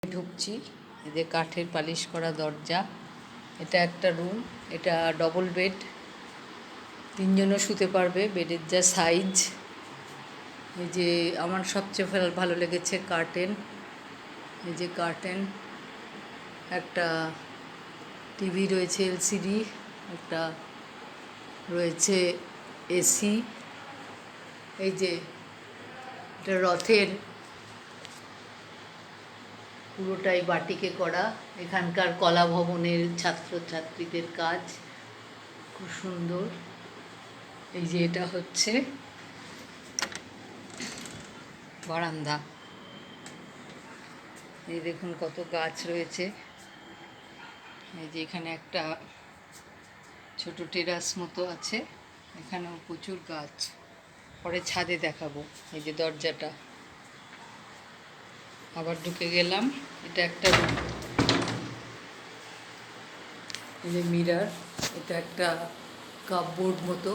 ঢুকছি। এই যে কাঠের পালিশ করা দরজা, এটা একটা রুম, এটা ডবল বেড, তিনজনও শুতে পারবে। বেডের যা সাইজ, এই যে আমার সবচেয়ে ভালো লেগেছে কার্টেন। এই যে কার্টেন, একটা টিভি রয়েছে এলসিডি, একটা রয়েছে এসি। এই যে এটা রথের পুরোটাই বাটিকে করা, এখানকার কলা ভবনের ছাত্রছাত্রীদের কাজ, খুব সুন্দর। এই যে এটা হচ্ছে বারান্দা, এই দেখুন কত গাছ রয়েছে। এই যে এখানে একটা ছোট টেরাস মতো আছে, এখানেও প্রচুর গাছ, পরে ছাদে দেখাবো। এই যে দরজাটা, আবার ঢুকে গেলাম। এটা একটা রুম, এই যে মিরর, এটা একটা কাপবোর্ড মতো,